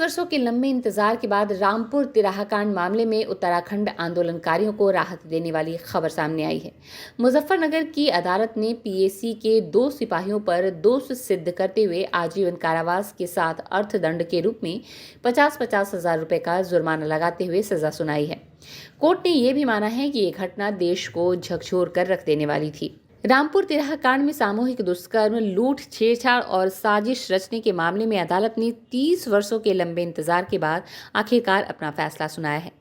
वर्षों के लंबे इंतजार के बाद रामपुर तिराहा कांड मामले में उत्तराखंड आंदोलनकारियों को राहत देने वाली खबर सामने आई है। मुजफ्फरनगर की अदालत ने पीएसी के 2 सिपाहियों पर दोष सिद्ध करते हुए आजीवन कारावास के साथ अर्थदंड के रूप में 50-50 हजार रुपए का जुर्माना लगाते हुए सजा सुनाई है। कोर्ट ने यह भी माना है कि ये घटना देश को झकझोर कर रख देने वाली थी। रामपुर तिराहा कांड में सामूहिक दुष्कर्म, लूट, छेड़छाड़ और साजिश रचने के मामले में अदालत ने 30 वर्षों के लंबे इंतजार के बाद आखिरकार अपना फैसला सुनाया है।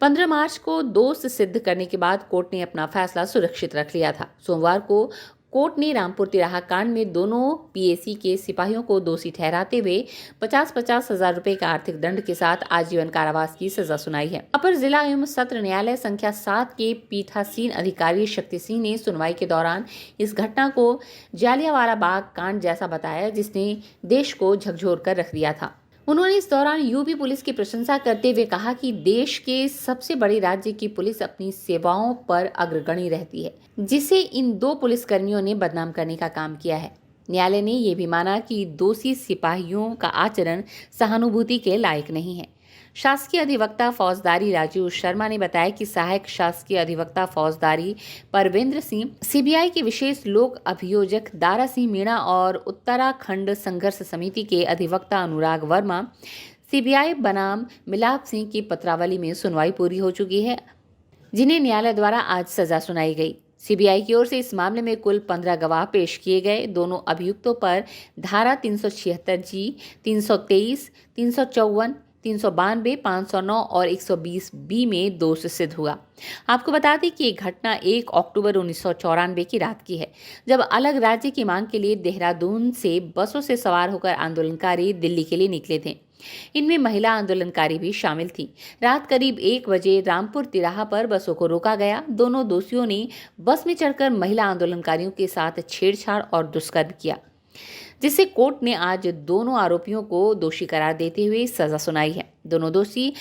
15 मार्च को दोष सिद्ध करने के बाद कोर्ट ने अपना फैसला सुरक्षित रख लिया था। सोमवार को कोर्ट ने रामपुर तिराहा कांड में दोनों पीएसी के सिपाहियों को दोषी ठहराते हुए 50-50 हजार रुपए का आर्थिक दंड के साथ आजीवन कारावास की सजा सुनाई है। अपर जिला एवं सत्र न्यायालय संख्या 7 के पीठासीन अधिकारी शक्ति सिंह ने सुनवाई के दौरान इस घटना को जालियांवाला बाग कांड जैसा बताया, जिसने देश को झकझोर कर रख दिया था। उन्होंने इस दौरान यूपी पुलिस की प्रशंसा करते हुए कहा कि देश के सबसे बड़े राज्य की पुलिस अपनी सेवाओं पर अग्रगणी रहती है, जिसे इन 2 पुलिसकर्मियों ने बदनाम करने का काम किया है। न्यायालय ने यह भी माना कि दोषी सिपाहियों का आचरण सहानुभूति के लायक नहीं है। शासकीय अधिवक्ता फौजदारी राजीव शर्मा ने बताया कि सहायक शासकीय अधिवक्ता फौजदारी परवेंद्र सिंह, सीबीआई के विशेष लोक अभियोजक दारा सिंह मीणा और उत्तराखंड संघर्ष समिति के अधिवक्ता अनुराग वर्मा, सीबीआई बनाम मिलाप सिंह की पत्रावली में सुनवाई पूरी हो चुकी है, जिन्हें न्यायालय द्वारा आज सजा सुनाई गई। सीबीआई की ओर से इस मामले में कुल 15 गवाह पेश किए गए। दोनों अभियुक्तों पर धारा 376 जी, 323, 354, 392, 509 और 120 बी में दोष सिद्ध हुआ। आपको बता दें कि ये घटना 1 अक्टूबर 1994 की रात की है, जब अलग राज्य की मांग के लिए देहरादून से बसों से सवार होकर आंदोलनकारी दिल्ली के लिए निकले थे। इनमें महिला आंदोलनकारी भी शामिल थी। रात करीब 1 बजे रामपुर तिराहा पर बसों को रोका गया। दोनों दोषियों ने बस में चढ़कर महिला आंदोलनकारियों के साथ छेड़छाड़ और दुष्कर्म किया, जिससे कोर्ट ने आज दोनों आरोपियों को दोषी करार देते हुए सजा सुनाई है। दोनों दोषी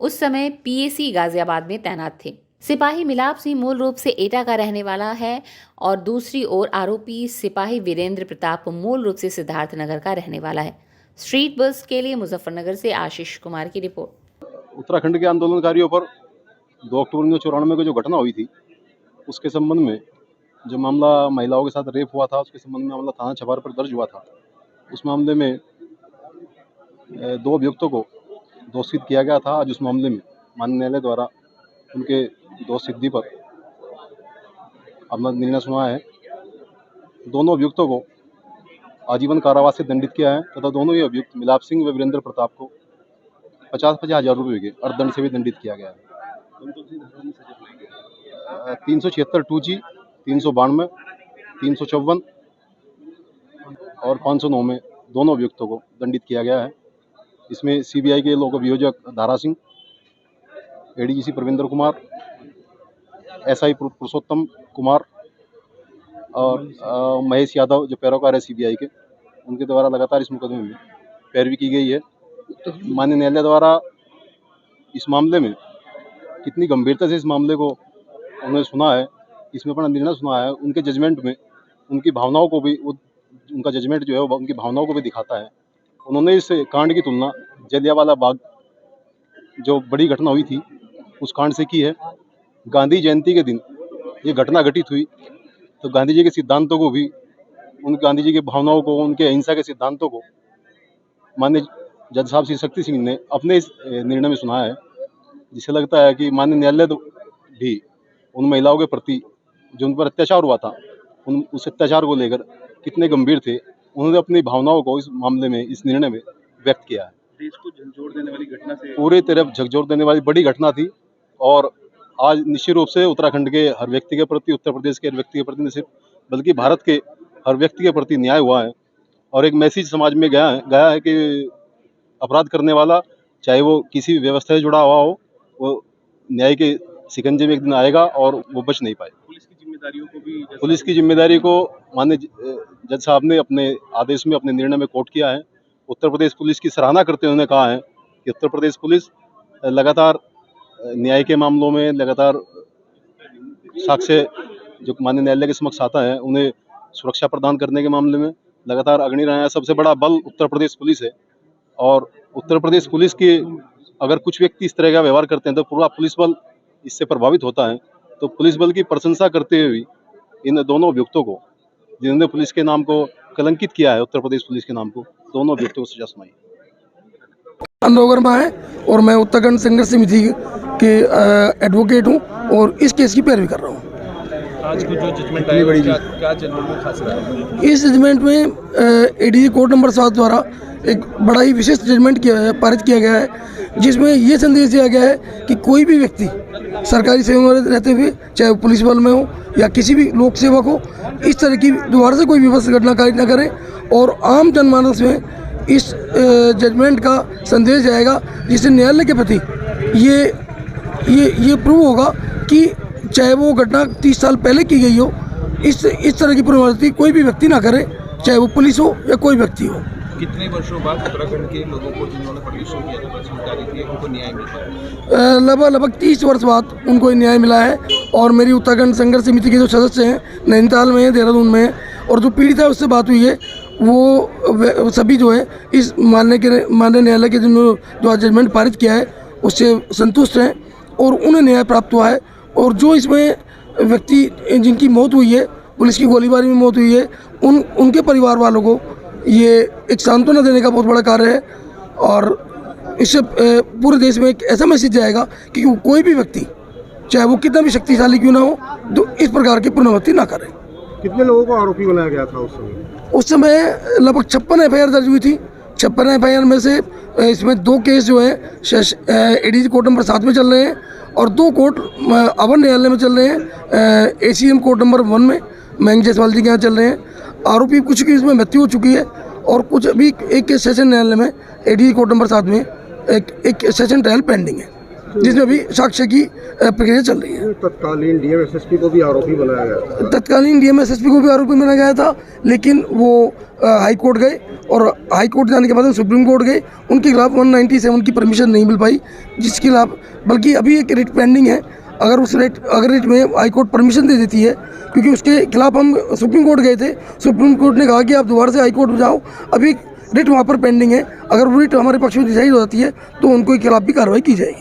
उस समय पीएसी गाजियाबाद में तैनात थे। सिपाही मिलाप सिंह मूल रूप से एटा का रहने वाला है और दूसरी ओर आरोपी सिपाही वीरेंद्र प्रताप मूल रूप से सिद्धार्थनगर का रहने वाला है। स्ट्रीट बस के लिए मुजफ्फरनगर से आशीष कुमार की रिपोर्ट। उत्तराखंड के आंदोलनकारियों पर 2 अक्टूबर 1994 को जो घटना हुई थी, उसके संबंध में जो मामला महिलाओं के साथ रेप हुआ था, उसके संबंध में मामला थाना छपार पर दर्ज हुआ था। उस मामले में 2 अभियुक्तों को दोषित किया गया था। आज उस मामले में माननीय न्यायालय द्वारा उनके दोष सिद्धि पर अपना निर्णय सुना है। दोनों अभियुक्तों को आजीवन कारावास से दंडित किया है तथा दोनों ही अभियुक्त मिलाप सिंह व वीरेंद्र प्रताप को 50-50 हजार रुपये के अर्थदंड से भी दंडित किया गया है। 376 2G, 392, 354 और 509 में दोनों अभियुक्तों को दंडित किया गया है। इसमें सीबीआई के लोक अभियोजक दारा सिंह, एडीजीसी परविंदर कुमार, एसआई पुरुषोत्तम कुमार और महेश यादव जो पैरोकार है सीबीआई के, उनके द्वारा लगातार इस मुकदमे में पैरवी की गई है। माननीय न्यायालय द्वारा इस मामले में कितनी गंभीरता से इस मामले को उन्होंने सुना है, इसमें अपना निर्णय सुना है। उनके जजमेंट में उनकी भावनाओं को भी, उनका जजमेंट जो है वो उनकी भावनाओं को भी दिखाता है। उन्होंने इस कांड की तुलना जलियांवाला बाग जो बड़ी घटना हुई थी उस कांड से की है। गांधी जयंती के दिन ये घटना घटित हुई तो गांधी जी के सिद्धांतों को भी, उन गांधी जी की भावनाओं को, उनके अहिंसा के सिद्धांतों को माननीय जज साहब श्री शक्ति सिंह ने अपने इस निर्णय में सुना है, जिससे लगता है कि माननीय न्यायालय भी उन महिलाओं के प्रति जो उन पर अत्याचार हुआ था, उस अत्याचार को लेकर कितने गंभीर थे, उन्होंने अपनी भावनाओं को इस मामले में, इस निर्णय में व्यक्त किया है। देश को झकझोर देने वाली घटना से पूरी तरफ झकझोर देने वाली बड़ी घटना थी और आज निश्चित रूप से उत्तराखंड के हर व्यक्ति के प्रति, उत्तर प्रदेश के हर व्यक्ति के प्रति, नहीं सिर्फ बल्कि भारत के हर व्यक्ति के प्रति न्याय हुआ है और एक मैसेज समाज में गया है कि अपराध करने वाला, चाहे वो किसी भी व्यवस्था से जुड़ा हुआ हो, वो न्याय के शिकंजे में एक दिन आएगा और वो बच नहीं पाए। पुलिस की जिम्मेदारी को माननीय जज साहब ने अपने आदेश में, अपने निर्णय में कोट किया है। उत्तर प्रदेश पुलिस की सराहना करते हुए उन्होंने कहा है कि उत्तर प्रदेश पुलिस लगातार न्याय के मामलों में, लगातार साक्ष्य जो माननीय न्यायालय के समक्ष आता है उन्हें सुरक्षा प्रदान करने के मामले में लगातार अग्रणी रहा है। सबसे बड़ा बल उत्तर प्रदेश पुलिस है और उत्तर प्रदेश पुलिस की अगर कुछ व्यक्ति इस तरह का व्यवहार करते हैं तो पूरा पुलिस बल इससे प्रभावित होता है। तो पुलिस बल की प्रशंसा करते हुए इन दोनों अभियुक्तों को, जिन्होंने पुलिस के नाम को कलंकित किया है, उत्तर प्रदेश पुलिस के नाम को, दोनों अभियुक्तों को सजा सुनाई। वर्मा है और मैं उत्तराखंड संघर्ष समिति के एडवोकेट हूँ और इस केस की पैरवी कर रहा हूँ। आज को जो जजमेंट आई बड़ी क्या जजमेंट में खास रहा है? इस जजमेंट में एडीजी कोर्ट नंबर 7 द्वारा एक बड़ा ही विशेष जजमेंट पारित किया गया है, जिसमें ये संदेश दिया गया है कि कोई भी व्यक्ति सरकारी सेवा में रहते हुए, चाहे वो पुलिस बल में हो या किसी भी लोक सेवक हो, इस तरह की दोबारा से कोई विवश घटनाकारी न करे। और आम जनमानस में इस जजमेंट का संदेश जाएगा, जिससे न्यायालय के प्रति ये प्रूव होगा कि चाहे वो घटना 30 साल पहले की गई हो, इस तरह की पुनरावृत्ति कोई भी व्यक्ति ना करे, चाहे वो पुलिस हो या कोई व्यक्ति हो। कितने वर्षों बाद उत्तराखंड के लोगों को, जिन्होंने परमिशन किया था, पदाधिकारी थे, उनको न्याय मिल पाया? लगभग 30 वर्ष बाद उनको न्याय मिला है। और मेरी उत्तराखंड संघर्ष समिति के जो सदस्य हैं, नैनीताल में है, देहरादून में है, और जो पीड़ित है उससे बात हुई है, वो सभी जो है इस माननीय न्यायालय के जो जजमेंट पारित किया है उससे संतुष्ट हैं और उन्हें न्याय प्राप्त हुआ है। और जो इसमें व्यक्ति जिनकी मौत हुई है, पुलिस की गोलीबारी में मौत हुई है, उनके परिवार वालों को ये एक सांत्वना देने का बहुत बड़ा कार्य है। और इससे पूरे देश में एक ऐसा मैसेज जाएगा कि कोई भी व्यक्ति, चाहे वो कितना भी शक्तिशाली क्यों ना हो, तो इस प्रकार की पुनरावृत्ति ना करे। कितने लोगों को आरोपी बनाया गया था उस समय? उस समय लगभग 56 एफआईआर दर्ज हुई थी। 56 एफआईआर में से इसमें 2 केस जो है एडीजी कोर्ट नंबर 7 में चल रहे हैं और 2 कोर्ट अवर न्यायालय में चल रहे हैं, एसीएम कोर्ट नंबर 1 में मयंक जायसवाल जी के यहाँ चल रहे हैं। आरोपी कुछ की इसमें मृत्यु हो चुकी है और कुछ अभी एक सेशन न्यायालय में एडीजी कोर्ट नंबर 7 में एक सेशन ट्रायल पेंडिंग है, जिसमें अभी साक्ष्य की प्रक्रिया चल रही है। तत्कालीन डीएम एसएसपी को भी आरोपी बनाया गया था। तत्कालीन डीएम एसएसपी को भी आरोपी बनाया गया था, लेकिन वो हाई कोर्ट गए और हाई कोर्ट जाने के बाद सुप्रीम कोर्ट गए। उनके खिलाफ 197 की परमिशन नहीं मिल पाई, जिसके खिलाफ बल्कि अभी एक रिट पेंडिंग है। अगर रिट में हाई कोर्ट परमिशन दे देती है, क्योंकि उसके खिलाफ हम सुप्रीम कोर्ट गए थे, सुप्रीम कोर्ट ने कहा कि आप दोबारा से हाई कोर्ट में जाओ, अभी रिट वहाँ पर पेंडिंग है। अगर वो रिट हमारे पक्ष में डिसाइड हो जाती है तो उनको के खिलाफ भी कार्रवाई की जाएगी।